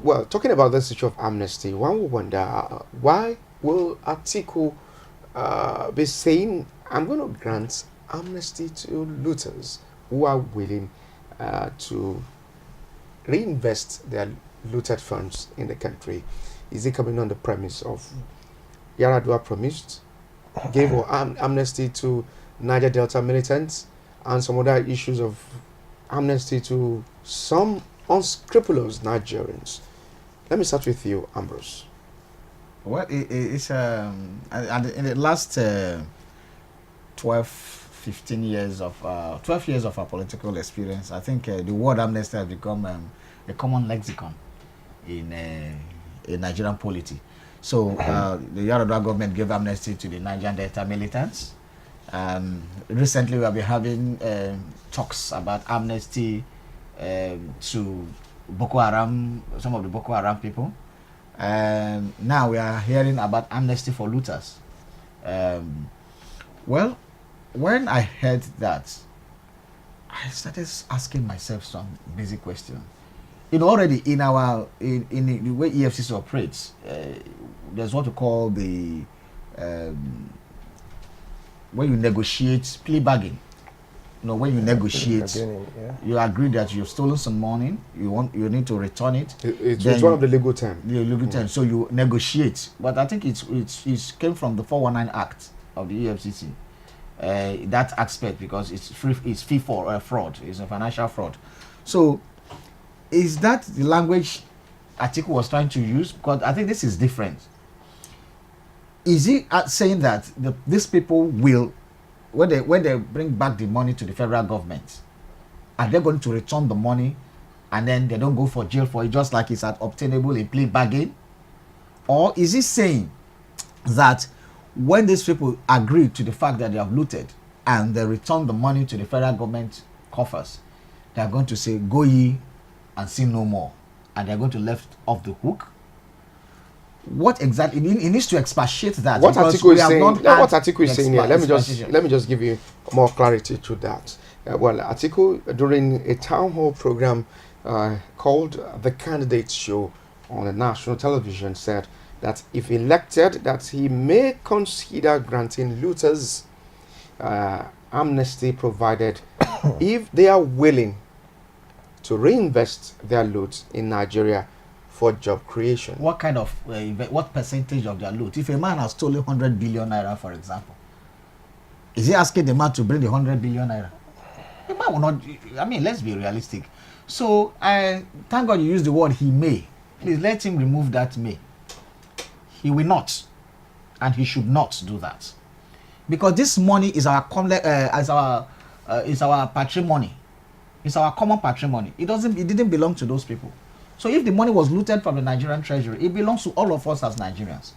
well, talking about this issue of amnesty, one will wonder why will Atiku be saying, I'm going to grant amnesty to looters who are willing to reinvest their looted funds in the country? Is he coming on the premise of Yaradua promised, gave amnesty to Niger Delta militants, and some other issues of amnesty to some unscrupulous Nigerians? Let me start with you, Ambrose. Well, it's and in the last 12, 15 years of 12 years of our political experience, I think the word amnesty has become a common lexicon in Nigerian polity. So the Yaradua government gave amnesty to the Niger Delta militants. Recently, we have been having talks about amnesty to Boko Haram, some of the Boko Haram people. Now we are hearing about amnesty for looters. Well, when I heard that, I started asking myself some basic questions. You know, already in the way EFCC operates, there's what we call the when you negotiate plea bargain. You know, when you negotiate, you agree that you've stolen some money, you need to return it. It's one of the legal terms. The legal terms. So you negotiate. But I think it came from the 419 Act of the EFCC. That aspect, because it's fee for fraud. It's a financial fraud. So is that the language Atiku was trying to use? Because I think this is different. Is he saying that these people will, when they bring back the money to the federal government, are they going to return the money and then they don't go for jail for it, just like it's obtainable in plea bargain? Or is he saying that when these people agree to the fact that they have looted and they return the money to the federal government coffers, they are going to say, go ye and sin no more, and they're going to left off the hook? What exactly? He needs to expatiate that. What Atiku is saying? What Atiku is saying here? Let me just give you more clarity to that. Well, Atiku, during a town hall program called The Candidates Show on the national television, said that if elected, that he may consider granting looters amnesty, provided if they are willing to reinvest their loot in Nigeria for job creation. What kind of what percentage of their loot? If a man has stolen 100 billion naira, for example, is he asking the man to bring the 100 billion naira? The man will not. I mean, let's be realistic. So I thank God you use the word he may. Please let him remove that may. He will not, and he should not do that, because this money is our patrimony. It's our common patrimony. It didn't belong to those people. So if the money was looted from the Nigerian treasury, it belongs to all of us as Nigerians.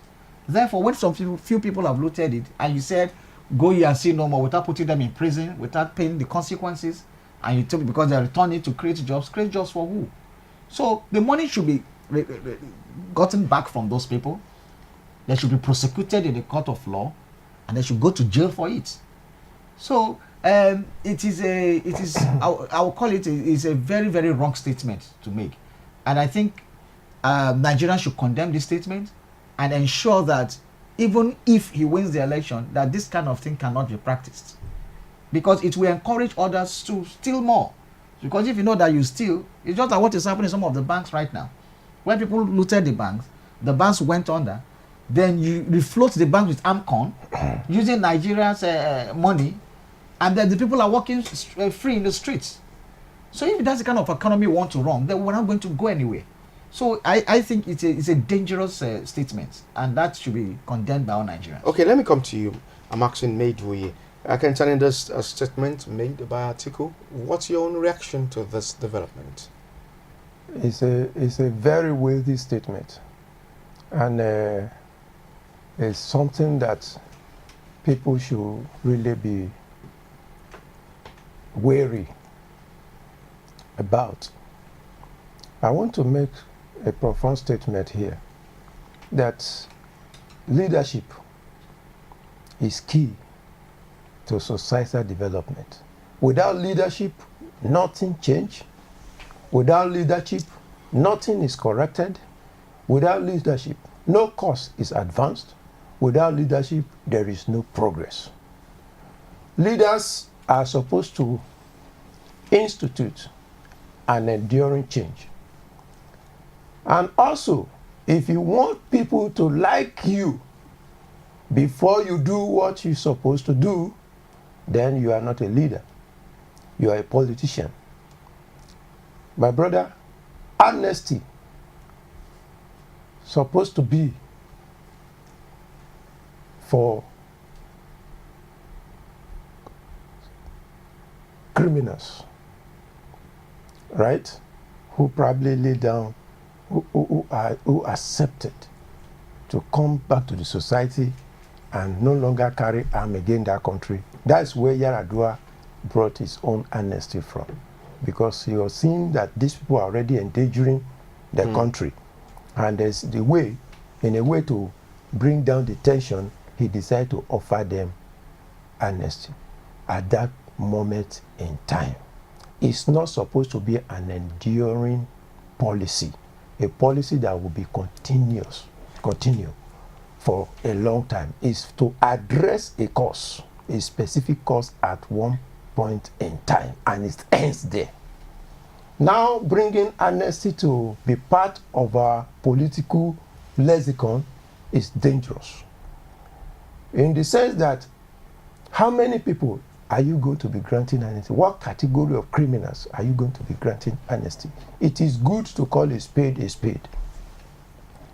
Therefore, when few people have looted it, and you said, go here and see no more, without putting them in prison, without paying the consequences, and you told me because they return it to create jobs for who? So the money should be gotten back from those people. They should be prosecuted in the court of law, and they should go to jail for it. So I will call it a very, very wrong statement to make. And I think Nigerians should condemn this statement and ensure that even if he wins the election, that this kind of thing cannot be practiced. Because it will encourage others to steal more. Because if you know that you steal, it's just like what is happening in some of the banks right now. When people looted the banks went under, then you refloat the bank with Amcon using Nigeria's money, and then the people are walking free in the streets. So if that's the kind of economy we want to run, then we're not going to go anywhere. So I think it's a dangerous statement, and that should be condemned by all Nigerians. Okay, let me come to you, Markson Maidwe. Concerning this statement made by Atiku, what's your own reaction to this development? It's a very worthy statement, and it's something that people should really be wary about. I want to make a profound statement here that leadership is key to societal development. Without leadership, nothing changes. Without leadership, nothing is corrected. Without leadership, no cause is advanced. Without leadership, there is no progress. Leaders are supposed to institute an enduring change. And also, if you want people to like you before you do what you're supposed to do, then you are not a leader. You are a politician. My brother, amnesty supposed to be for criminals, right? Who probably lay down, who accepted to come back to the society and no longer carry arm against their country. That's where Yaradua brought his own amnesty from, because he was seeing that these people are already endangering the country, and there's the way, in a way to bring down the tension, he decided to offer them amnesty at that moment in time. It's not supposed to be an enduring policy, a policy that will be continue for a long time. Is to address a cause, a specific cause at one point in time, and it ends there. Now bringing amnesty to be part of our political lexicon is dangerous, in the sense that how many people are you going to be granting amnesty? What category of criminals are you going to be granting amnesty? It is good to call a spade a spade.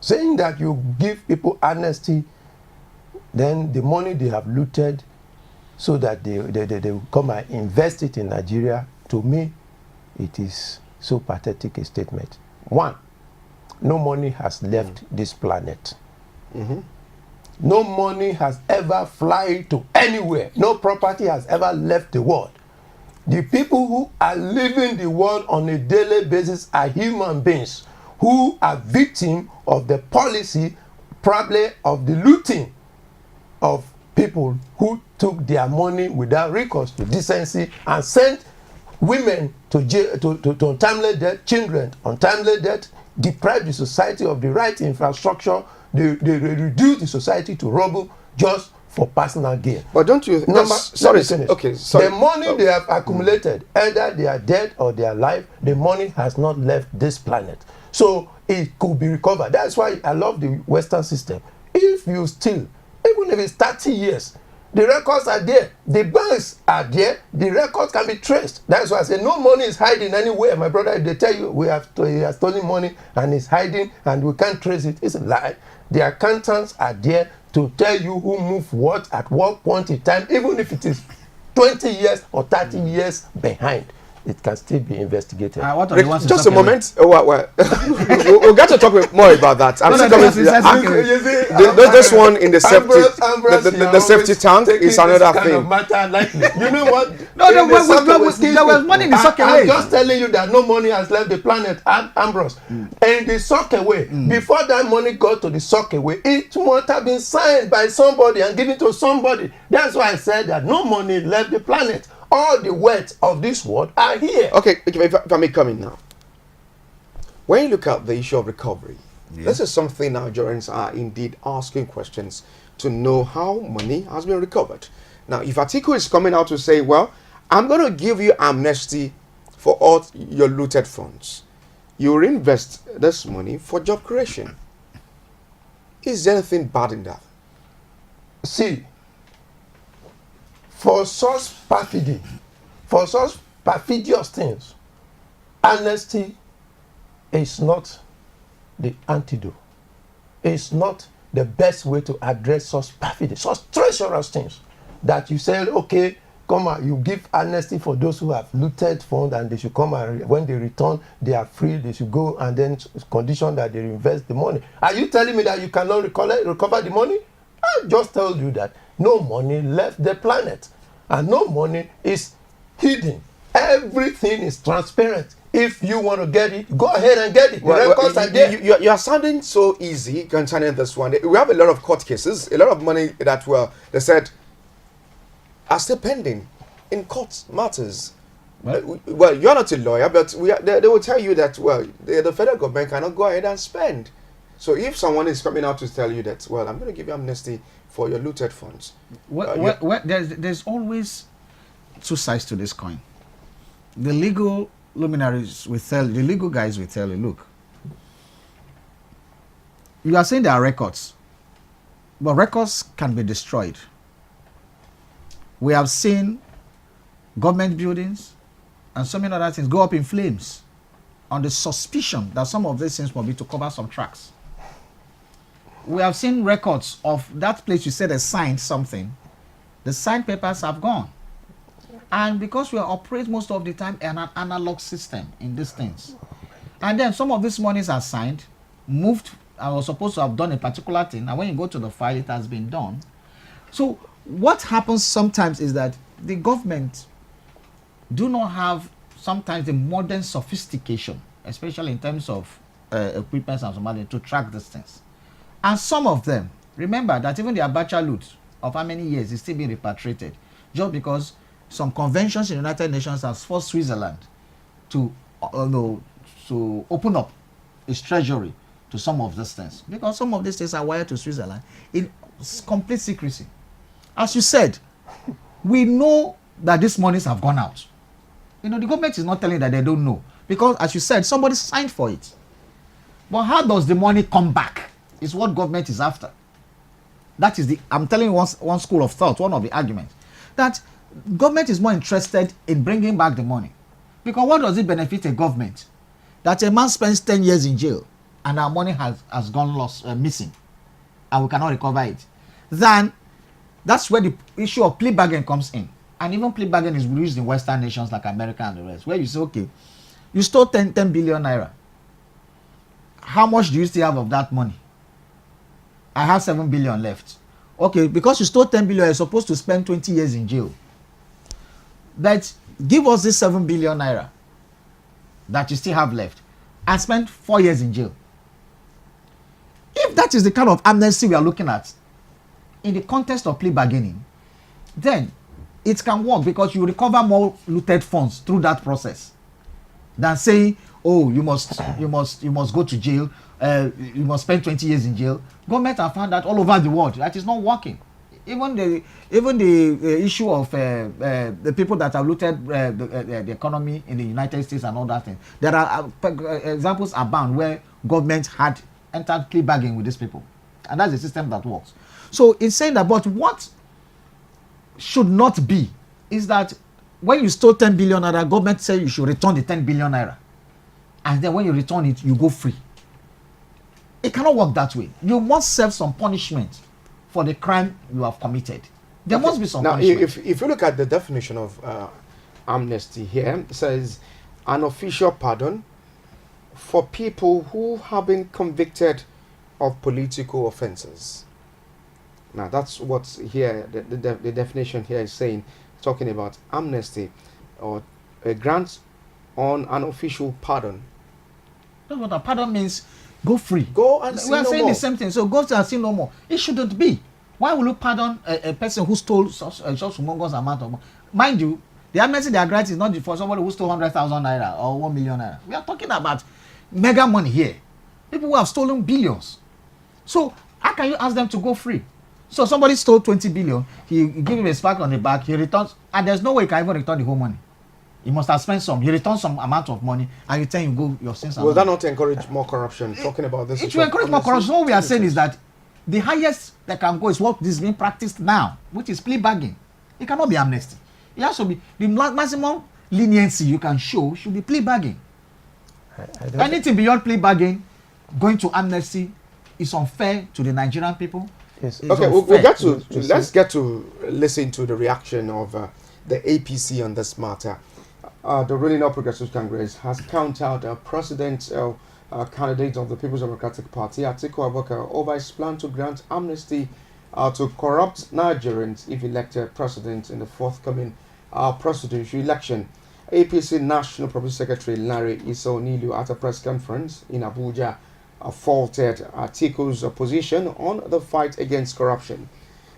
Saying that you give people amnesty, then the money they have looted so that they will come and invest it in Nigeria, to me, it is so pathetic a statement. One, no money has left this planet. No money has ever flown to anywhere. No property has ever left the world. The people who are living the world on a daily basis are human beings who are victims of the policy, probably of the looting of people who took their money without recourse to decency and sent women to jail, to untimely death, children untimely death, deprived the society of the right infrastructure. They reduce the society to rubble just for personal gain. But don't you? Sorry. Okay. Sorry. The money they have accumulated, either they are dead or they are alive, the money has not left this planet. So it could be recovered. That's why I love the Western system. If you steal, even if it's 30 years, the records are there. The banks are there. The records can be traced. That's why I say no money is hiding anywhere. My brother, if they tell you he has stolen money and is hiding and we can't trace it, it's a lie. The accountants are there to tell you who moved what at what point in time, even if it is 20 years or 30 years behind. It can still be investigated. Just a moment. We'll get to talk more about that. I'm still coming to this one in the safety. The safety tank is another thing. You know what? There was money in the sock away. I'm just telling you that no money has left the planet, Ambrose. And the sock away, before that money got to the sock away, it must have been signed by somebody and given to somebody. That's why I said that no money left the planet. All the wealth of this world are here. Okay, if I may come in now. When you look at the issue of recovery, this is something Nigerians are indeed asking questions to know how money has been recovered. Now, if Atiku is coming out to say, well, I'm going to give you amnesty for all your looted funds, you reinvest this money for job creation. Is there anything bad in that? See, for such perfidy, for such perfidious things, amnesty is not the antidote. It's not the best way to address such perfidy, such treacherous things that you say, okay, come on, you give amnesty for those who have looted funds and they should come and when they return, they are free, they should go, and then condition that they invest the money. Are you telling me that you cannot recover the money? I just told you that no money left the planet and no money is hidden. Everything is transparent. If you want to get it, go ahead and get it. The records are there. You are sounding so easy concerning this one. We have a lot of court cases, a lot of money that they said are still pending in court matters. Well, you're not a lawyer, but they will tell you that, well, the federal government cannot go ahead and spend. So if someone is coming out to tell you that, well, I'm going to give you amnesty for your looted funds. There's always two sides to this coin. The legal luminaries will tell, the legal guys will tell you, look, you are saying there are records, but records can be destroyed. We have seen government buildings and so many other things go up in flames on the suspicion that some of these things will be to cover some tracks. We have seen records of that place you said they signed something. The signed papers have gone. And because we operate most of the time in an analog system in these things. And then some of these monies are signed, moved, and was supposed to have done a particular thing. And when you go to the file, it has been done. So what happens sometimes is that the government do not have sometimes the modern sophistication, especially in terms of equipment and somebody to track these things. And some of them, remember that even the Abacha loot of how many years is still being repatriated, just because some conventions in the United Nations has forced Switzerland to open up its treasury to some of these things, because some of these things are wired to Switzerland in complete secrecy. As you said, we know that these monies have gone out. The government is not telling that they don't know, because as you said, somebody signed for it. But how does the money come back is what government is after. That is I'm telling you one school of thought, one of the arguments, that government is more interested in bringing back the money. Because what does it benefit a government that a man spends 10 years in jail and our money has gone missing and we cannot recover it? Then that's where the issue of plea bargain comes in. And even plea bargain is used in Western nations like America and the rest, where you say, okay, you stole 10 billion naira. How much do you still have of that money? I have 7 billion left. Okay, because you stole 10 billion, you're supposed to spend 20 years in jail. But give us this 7 billion naira that you still have left and spend 4 years in jail. If that is the kind of amnesty we are looking at in the context of plea bargaining, then it can work, because you recover more looted funds through that process than saying, oh, you must go to jail, you must spend 20 years in jail. Government have found that all over the world that is not working. Even the issue of the people that have looted the economy in the United States and all that thing. There are examples abound where government had entered plea bargain with these people, and that's a system that works. So it's saying that, but what should not be is that when you stole 10 billion naira, government say you should return the 10 billion naira, and then when you return it, you go free. It cannot work that way. You must serve some punishment for the crime you have committed. There must be some punishment. Now, if you look at the definition of amnesty here, it says an official pardon for people who have been convicted of political offenses. Now, that's what's here, the definition here is saying, talking about amnesty, or a grant on an official pardon. That's what a pardon means. Go free. Go and sin no more. We are saying the same thing. So go and sin no more. It shouldn't be. Why will you pardon a person who stole such humongous amount of money? Mind you, the amnesty they are granting is not for somebody who stole 100,000 naira or 1 million naira. We are talking about mega money here. People who have stolen billions. So how can you ask them to go free? So somebody stole 20 billion, he give him a smack on the back, he returns, and there's no way he can even return the whole money. He must have spent some. He returns some amount of money, and you tell him go your sins. Will that not encourage more corruption? Talking about this, it will encourage more corruption. What we are saying is that the highest that can go is what is being practiced now, which is plea bargain. It cannot be amnesty. It has to be the maximum leniency you can show should be plea bargain. Anything beyond plea bargain, going to amnesty, is unfair to the Nigerian people. Yes. Okay, we'll get to let's get to listen to the reaction of the APC on this matter. The ruling All Progressives Congress has countered presidential candidate of the People's Democratic Party, Atiku'S, over his plan to grant amnesty to corrupt Nigerians if elected president in the forthcoming presidential election. APC National Public Secretary Larry Isonilu, at a press conference in Abuja, faulted Atiku'S position on the fight against corruption.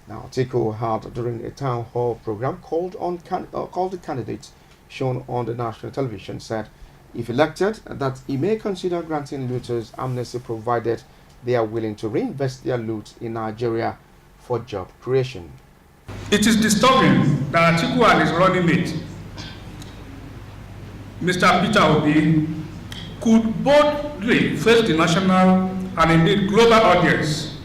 Now, Atiku had, during a town hall program, called the candidates shown on the national television, said if elected, that he may consider granting looters amnesty provided they are willing to reinvest their loot in Nigeria for job creation. It is disturbing that Atiku and his running mate, Mr. Peter Obi, could boldly face the national and indeed global audience,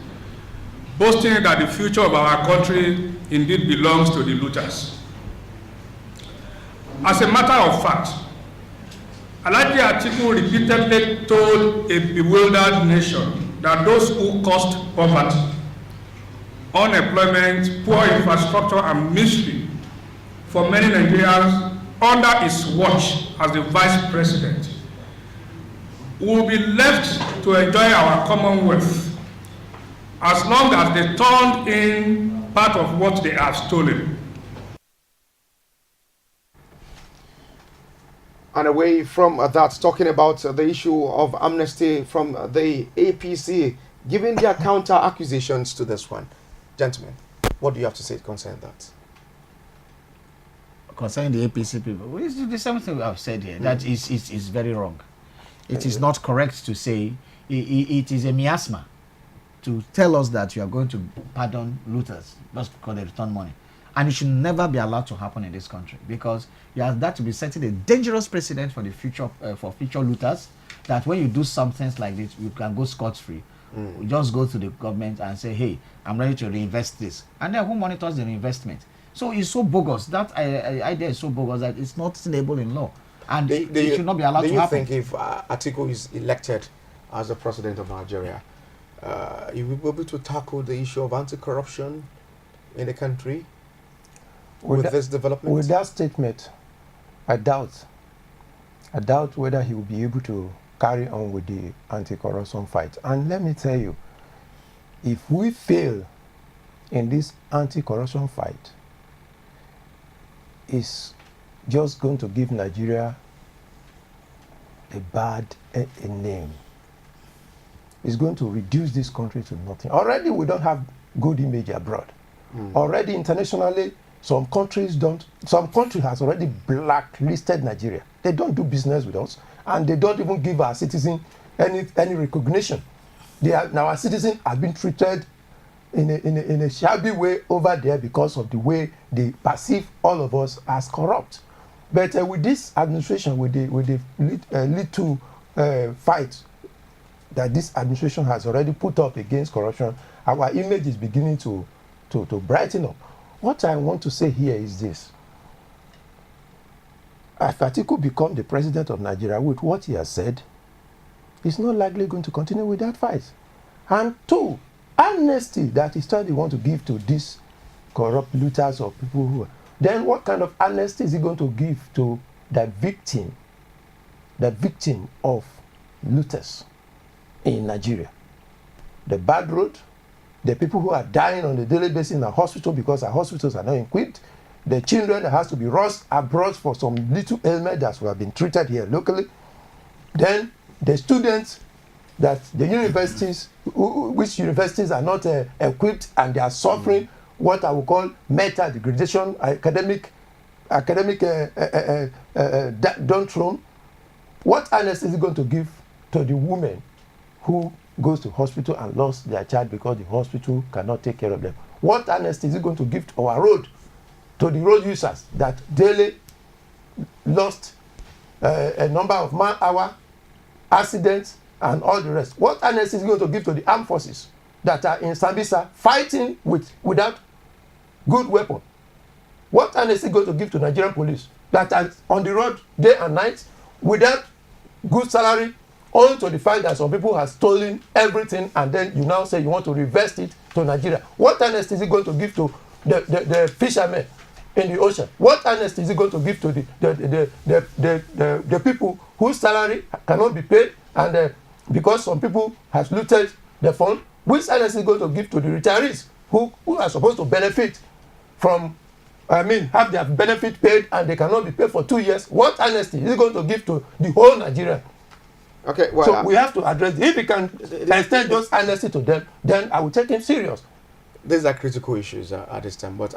boasting that the future of our country indeed belongs to the looters. As a matter of fact, Alhaji Atiku repeatedly told a bewildered nation that those who caused poverty, unemployment, poor infrastructure, and misery for many Nigerians under his watch as the vice president will be left to enjoy our commonwealth as long as they turned in part of what they have stolen. And away from that, talking about the issue of amnesty from the APC, giving their counter accusations to this one. Gentlemen, what do you have to say concerning that? Concerning the APC people, it's the same thing I've said here. That is very wrong. It is not correct to say it is a miasma to tell us that you are going to pardon looters just because they return money. And it should never be allowed to happen in this country, because you have that to be setting a dangerous precedent for the future, for future looters, that when you do some things like this, you can go scot-free. You just go to the government and say, hey, I'm ready to reinvest this. And then who monitors the reinvestment? So it's so bogus. That idea is so bogus that it's not sustainable in law. And it should not be allowed to happen. Do you think if Atiku is elected as the president of Nigeria, he will be able to tackle the issue of anti-corruption in the country with this development? With that statement, I doubt whether he will be able to carry on with the anti-corruption fight. And let me tell you, if we fail in this anti-corruption fight, it's just going to give Nigeria a bad name. It's going to reduce this country to nothing. Already we don't have good image abroad. Already internationally, some country has already blacklisted Nigeria. They don't do business with us, and they don't even give our citizens any recognition. Our citizens have been treated in a shabby way over there because of the way they perceive all of us as corrupt. But with this administration, with the little fight that this administration has already put up against corruption, our image is beginning to brighten up. What I want to say here is this. If Atiku becomes the president of Nigeria with what he has said, he's not likely going to continue with that fight. And two, amnesty that he started want to give to these corrupt looters or people who are, then what kind of amnesty is he going to give to the victim of looters in Nigeria? The bad road, the people who are dying on a daily basis in a hospital because our hospitals are not equipped, the children that has to be rushed abroad for some little ailment that have been treated here locally, then the students that the universities, which universities are not equipped and they are suffering what I would call meta degradation, academic downturn. What amnesty is it going to give to the woman who goes to hospital and lost their child because the hospital cannot take care of them? What amnesty is it going to give to our road, to the road users that daily lost a number of man-hour accidents and all the rest? What amnesty is it going to give to the armed forces that are in Sambisa fighting without good weapon? What amnesty is going to give to Nigerian police that are on the road day and night without good salary, owing to the fact that some people have stolen everything, and then you now say you want to revest it to Nigeria? What amnesty is it going to give to the fishermen in the ocean? What amnesty is it going to give to the people whose salary cannot be paid, and because some people has looted the fund? Which amnesty is it going to give to the retirees who are supposed to benefit from, have their benefit paid and they cannot be paid for 2 years? What amnesty is it going to give to the whole Nigeria? Okay, well, so we have to address, if we can extend those amnesty to them, then I will take him serious. These are critical issues at this time, but